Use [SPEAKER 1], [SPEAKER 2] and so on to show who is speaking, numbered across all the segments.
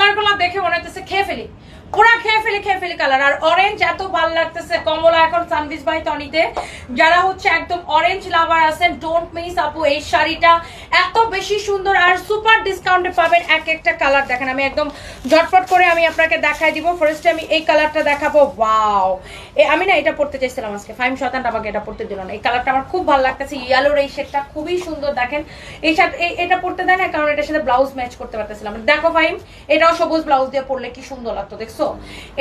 [SPEAKER 1] কালারগুলো দেখে মনে হচ্ছে খেয়ে ফেলি, পুরা খেয়ে ফেলি কালার। আর অরেঞ্জ এত ভালো লাগতেছে, কমলা এখন সানভিজ বাই টনিতে। যারা হচ্ছে একদম অরেঞ্জ লাভার আছেন, ডোন্ট মিস আপু এই শাড়িটা, এত বেশি সুন্দর আর সুপার ডিসকাউন্টে পাবেন এক একটা কালার। দেখেন আমি একদম ঝটপট করে আমি আপনাকে দেখাই দিব। ফার্স্টে আমি এই কালারটা দেখাবো। ওয়াও, আমি না এটা পড়তে চাইছিলাম আজকে, ফাইম শতান আমাকে এটা পড়তে দিল না। এই কালারটা আমার খুব ভালো লাগতেছে, ইয়েলোর এই শেডটা খুবই সুন্দর। দেখেন এই শার্ট এটা পড়তে দেয় না কারণ এটার সাথে ব্লাউজ ম্যাচ করতে পারতেছিলাম। দেখো ফাইম, এটাও সবুজ ব্লাউজ দিয়ে পরলে কি সুন্দর লাগতো, দেখছো?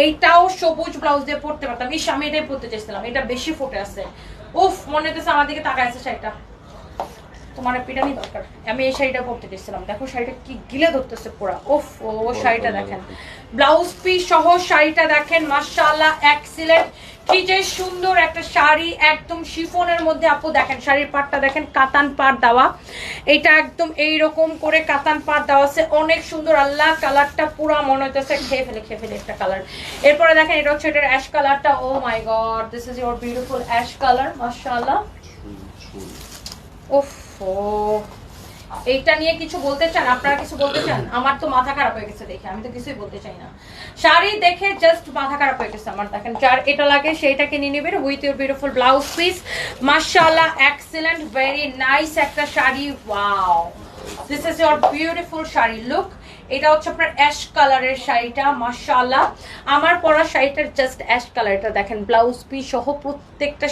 [SPEAKER 1] এইটাও সবুজ ব্লাউজ দিয়ে পরতে পারতাম। আমি এটাই পরতে চাইছিলাম, এটা বেশি ফুটে আছে। উফ, মনে হচ্ছে আমার দিকে তাকায় আছে শাড়িটা, তোমার পিটানি দরকার। আমি এই শাড়িটা পরতে চাইছিলাম, দেখো শাড়িটা কি গিলে ধরতেছে পুরা। উফ, ও শাড়িটা দেখেন, ব্লাউজ পিস সহ শাড়িটা দেখেন, মাশাআল্লাহ এক্সিলেন্ট। কি যে সুন্দর একটা শাড়ি, একদম শিফনের মধ্যে। আপু দেখেন শাড়ির পাড়টা দেখেন, কাতান পাড় দেওয়া, এটা একদম এইরকম করে কাতান পাড় দেওয়া আছে, অনেক সুন্দর। আল্লাহ, কালারটা পুরা মনে হইতেছে খেয়ে ফেলে একটা কালার। এরপরে দেখেন এটা হচ্ছে এটার অ্যাশ কালারটা। Oh my god, this is your beautiful ash colour, মাশাআল্লাহ। উফ, এইটা নিয়ে কিছু বলতে চান আপনারা? কিছু বলতে চান? আমার তো মাথা খারাপ হয়ে গেছে দেখে, আমি তো কিছুই বলতে চাই না। শাড়ি দেখে জাস্ট মাথা খারাপ হয়ে গেছে আমার। দেখেন যার এটা লাগে সেইটাকে নিয়ে নেবেন with your beautiful blouse piece. মাশাআল্লাহ এক্সিলেন্ট, ভেরি নাইস একটা sari. Wow, this is your beautiful sari. Look, এটা হচ্ছে আপনার অ্যাশ কালারের শাড়িটা, মাশাআল্লাহ। আমার পরা শাড়িটার জাস্ট অ্যাশ কালারটা দেখেন, ব্লাউজ পিস সহ প্রত্যেকটা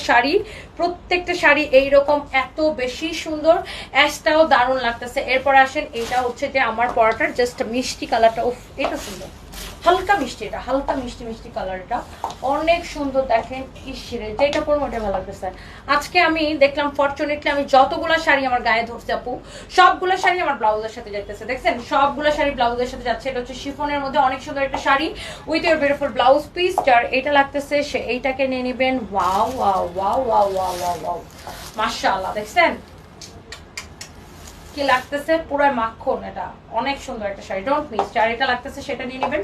[SPEAKER 1] শাড়ি এইরকম এত বেশি সুন্দর। অ্যাশটাও দারুণ লাগতেছে। এরপর আসেন এটা হচ্ছে যে আমার পরাটার জাস্ট মিষ্টি কালারটা। উফ, এটা সুন্দর, হালকা মিষ্টি, এটা হালকা মিষ্টি কালার, এটা অনেক সুন্দর। দেখেন ইসরে যেটা পরবো ওটা ভালো লাগতেছে। আজকে আমি দেখলাম ফরচুনেটলি আমি যতগুলো শাড়ি আমার গায়ে ধরছে আপু, সবগুলো শাড়ি আমার ব্লাউজের সাথে যাইতেছে। দেখছেন সবগুলো শাড়ি ব্লাউজের সাথে যাচ্ছে। এটা হচ্ছে শিফনের মধ্যে অনেক সুন্দর একটা sari with your beautiful blouse piece. যার এটা লাগতেছে সে এইটাকে নিয়ে নেবেন। Wow wow wow wow wow wow, মাশাআল্লাহ। দেখছেন কি লাগতেছে, পুরো মাখন। এটা অনেক সুন্দর একটা শাড়ি, ডোন্ট মিস। যার এটা লাগতেছে সেটা নিয়ে নেবেন।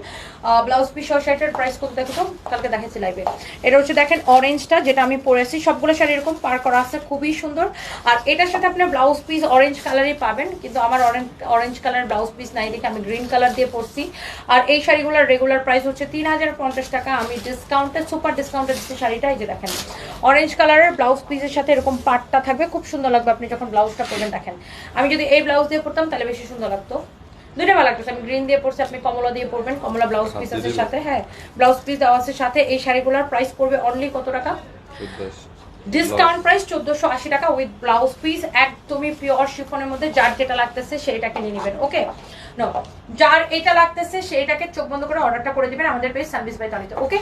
[SPEAKER 1] ব্লাউজ পিস সহ শাড়িটার প্রাইস কত দেখো তো, কালকে দেখাচ্ছি লাইভে। এটা হচ্ছে দেখেন অরেঞ্জটা, যেটা আমি পরেছি। সবগুলো শাড়ি এরকম পার করা আছে, খুবই সুন্দর। আর এটার সাথে আপনার ব্লাউজ পিস অরেঞ্জ কালারই পাবেন, কিন্তু আমার অরেঞ্জ কালার ব্লাউজ পিস নাই দেখে আমি গ্রিন কালার দিয়ে পরছি। আর এই শাড়িগুলোর রেগুলার প্রাইস হচ্ছে 3050 টাকা। আমি ডিসকাউন্টে, সুপার ডিসকাউন্টে দিচ্ছি শাড়িটা। এই যে দেখেন অরেঞ্জ কালারের ব্লাউজ পিসের সাথে এরকম পাটটা থাকবে, খুব সুন্দর লাগবে আপনি যখন ব্লাউজটা পরবেন। দেখেন আমি যদি এই ব্লাউজ দিয়ে পরতাম তাহলে বেশি সুন্দর লাগতো। দুইটা ভালো লাগতেছে। আমি গ্রিন দিয়ে পরছি, আপনি কমলা দিয়ে পরবেন। কমলা ব্লাউজ পিস আছে সাথে, হ্যাঁ ব্লাউজ পিস দেওয়া আছে সাথে। এই শাড়িগুলোর প্রাইস পড়বে অনলি কত টাকা? ডিসকাউন্ট প্রাইস 1480 টাকা উইথ ব্লাউজ পিস, একদমই পিওর শিফনের মধ্যে। যার যেটা লাগতেছে সেইটাকে নিয়ে নেবেন। ওকে, নো, যার এটা লাগতেছে সেইটাকে চোখ বন্ধ করে অর্ডারটা করে দিবেন আমাদের পেজ সানভিজ বাই টনিতে। ওকে।